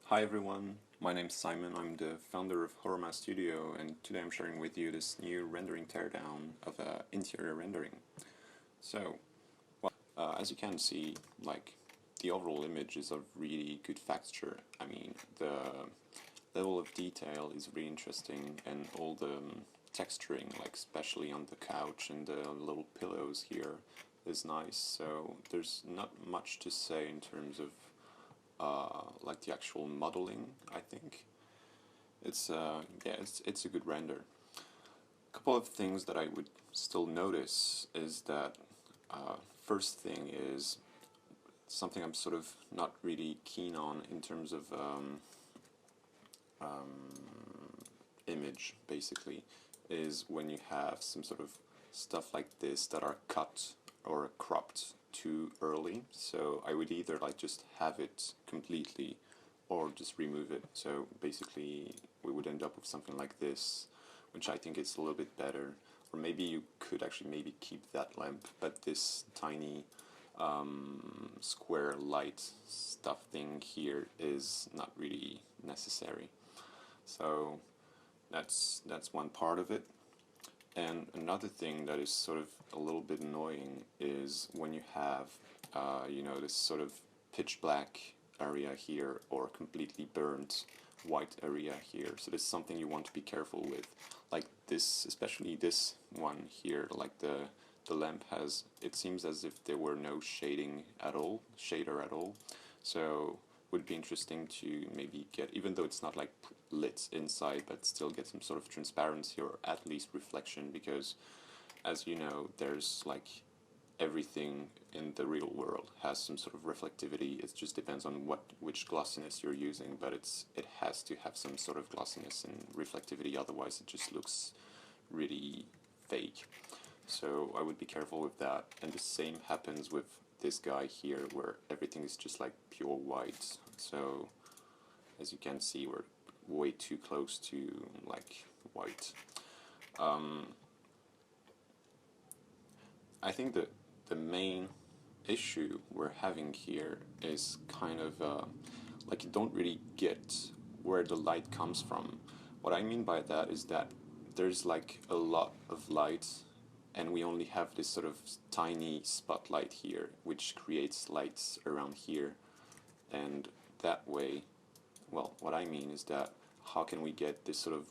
Hi everyone, my name's Simon, I'm the founder of Horoma Studio, and today I'm sharing with you this new rendering teardown of interior rendering. So, as you can see, like, the overall image is of really good texture. I mean, the level of detail is really interesting, and all the texturing, like especially on the couch and the little pillows here, is nice. So there's not much to say in terms of like the actual modeling. I think it's yeah, it's a good render. A couple of things that I would still notice is that first thing is something I'm sort of not really keen on in terms of image, basically, is when you have some sort of stuff like this that are cut or cropped too early. So I would either like just have it completely or just remove it. So basically we would end up with something like this, which I think is a little bit better. Or maybe you could actually maybe keep that lamp, but this tiny square light stuff thing here is not really necessary. So that's one part of it. And another thing that is sort of a little bit annoying is when you have, you know, this sort of pitch black area here or completely burnt white area here. So this is something you want to be careful with. Like this, especially this one here, like the lamp has, it seems as if there were no shading at all, shader at all. So would be interesting to maybe get, even though it's not like lit inside, but still get some sort of transparency or at least reflection, because as you know, there's like everything in the real world has some sort of reflectivity. It just depends on which glossiness you're using, but it has to have some sort of glossiness and reflectivity, otherwise it just looks really fake. So I would be careful with that. And the same happens with this guy here, where everything is just like pure white. So as you can see, we're way too close to like white. I think that the main issue we're having here is kind of like you don't really get where the light comes from. What I mean by that is that there's like a lot of light and we only have this sort of tiny spotlight here, which creates lights around here. And that way, well, what I mean is that how can we get this sort of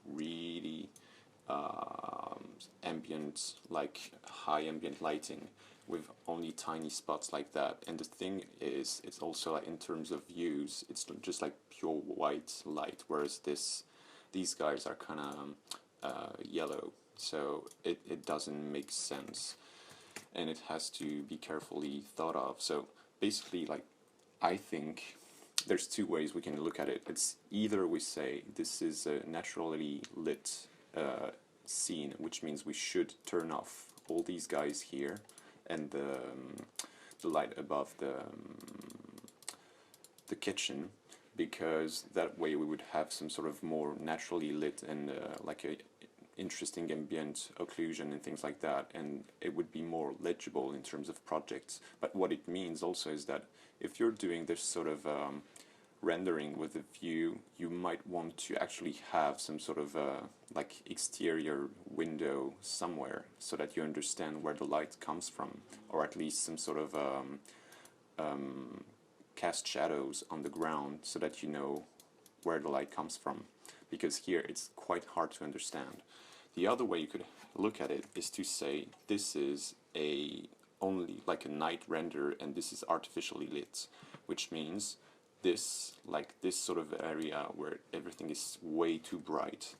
really ambient, like high ambient lighting with only tiny spots like that? And the thing is, it's also like in terms of views, it's just like pure white light, whereas these guys are kind of yellow. So it doesn't make sense, and it has to be carefully thought of. So basically, like, I think there's two ways we can look at it. It's either we say this is a naturally lit scene, which means we should turn off all these guys here and the light above the kitchen, because that way we would have some sort of more naturally lit and like a interesting ambient occlusion and things like that, and it would be more legible in terms of projects. But what it means also is that if you're doing this sort of rendering with a view, you might want to actually have some sort of like exterior window somewhere so that you understand where the light comes from, or at least some sort of cast shadows on the ground so that you know where the light comes from, because here it's quite hard to understand. The other way you could look at it is to say this is only like a night render and this is artificially lit, which means this, like this sort of area where everything is way too bright,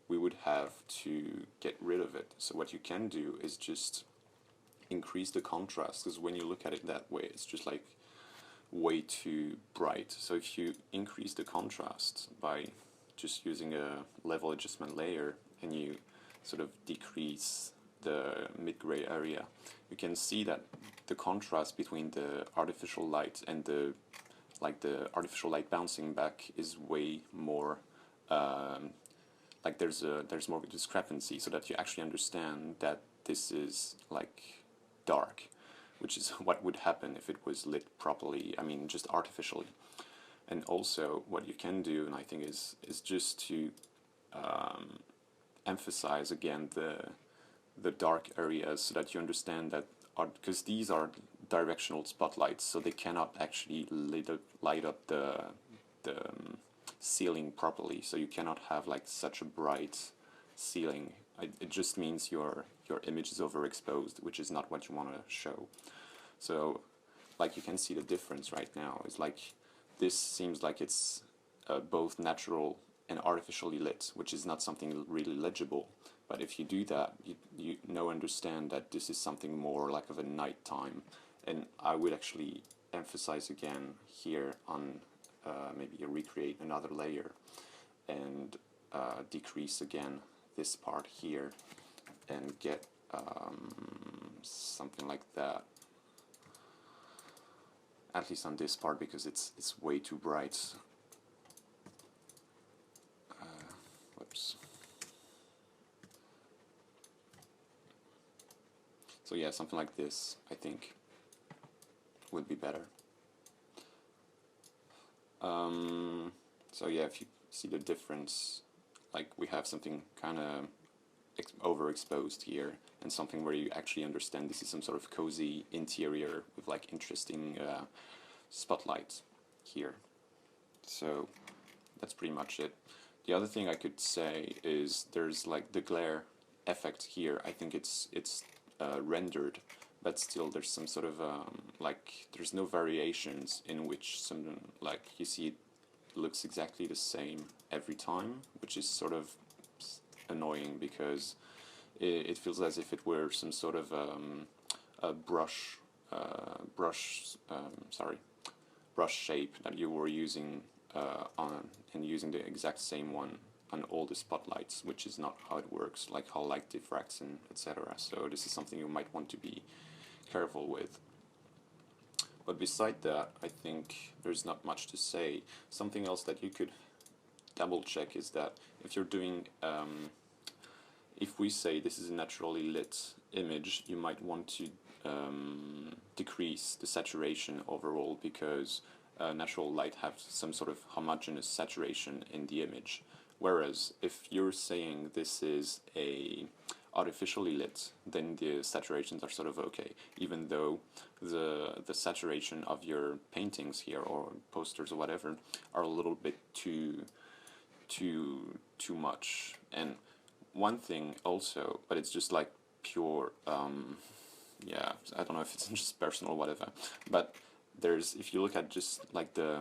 we would have to get rid of it. So what you can do is just increase the contrast, because when you look at it that way, it's just like way too bright. So if you increase the contrast by just using a level adjustment layer and you sort of decrease the mid-gray area, you can see that the contrast between the artificial light and the artificial light bouncing back is way more like there's more of a discrepancy, so that you actually understand that this is like dark, which is what would happen if it was lit properly, I mean just artificially. And also what you can do, and I think is just to emphasize again the dark areas, so that you understand that, because these are directional spotlights, so they cannot actually light up the ceiling properly, so you cannot have like such a bright ceiling. It just means your image is overexposed, which is not what you want to show. So like you can see the difference right now. It's like this seems like it's both natural and artificially lit, which is not something really legible. But if you do that, you understand that this is something more like of a nighttime. And I would actually emphasize again here on maybe recreate another layer and decrease again this part here and get something like that. At least on this part, because it's way too bright. Whoops. So yeah, something like this, I think, would be better. So yeah, if you see the difference, like we have something kind of overexposed here, and something where you actually understand this is some sort of cozy interior with like interesting spotlight here. So that's pretty much it. The other thing I could say is there's like the glare effect here. I think it's rendered, but still there's some sort of like there's no variations in which some, like you see it looks exactly the same every time, which is sort of annoying, because it feels as if it were some sort of a brush shape that you were using and using the exact same one on all the spotlights, which is not how it works, like how light diffracts and etc. So this is something you might want to be careful with. But beside that, I think there's not much to say. Something else that you could double check is that if you're doing if we say this is a naturally lit image, you might want to decrease the saturation overall, because natural light have some sort of homogeneous saturation in the image. Whereas if you're saying this is a artificially lit, then the saturations are sort of okay, even though the saturation of your paintings here or posters or whatever are a little bit too much. And one thing also, but it's just like pure yeah, I don't know if it's just personal or whatever, but there's, if you look at just like the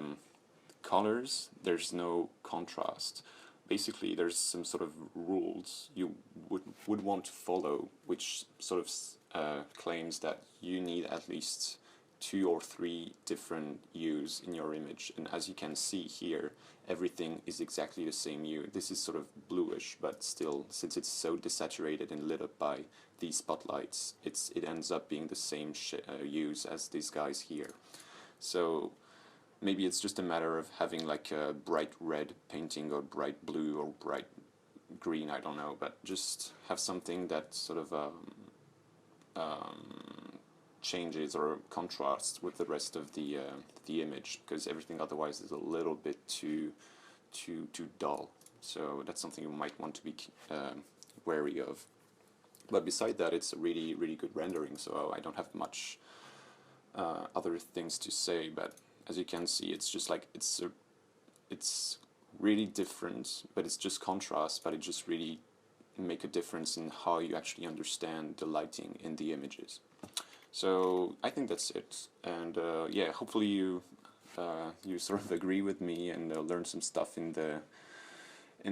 colors, there's no contrast. Basically there's some sort of rules you would want to follow, which sort of claims that you need at least 2 or 3 different hues in your image, and as you can see here, everything is exactly the same hue. This is sort of bluish, but still, since it's so desaturated and lit up by these spotlights, it ends up being the same hues as these guys here. So maybe it's just a matter of having like a bright red painting or bright blue or bright green, I don't know, but just have something that sort of changes or contrasts with the rest of the image, because everything otherwise is a little bit too dull. So that's something you might want to be wary of. But beside that, it's a really good rendering, so I don't have much other things to say. But as you can see, it's just like it's really different, but it's just contrast, but it just really make a difference in how you actually understand the lighting in the images. So I think that's it, and yeah, hopefully you sort of agree with me and learn some stuff in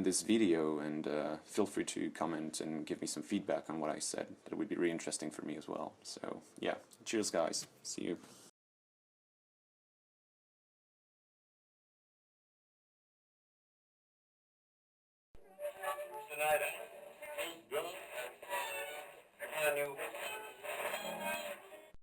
this video, and feel free to comment and give me some feedback on what I said. That would be really interesting for me as well. So yeah, cheers guys, see you. Tonight,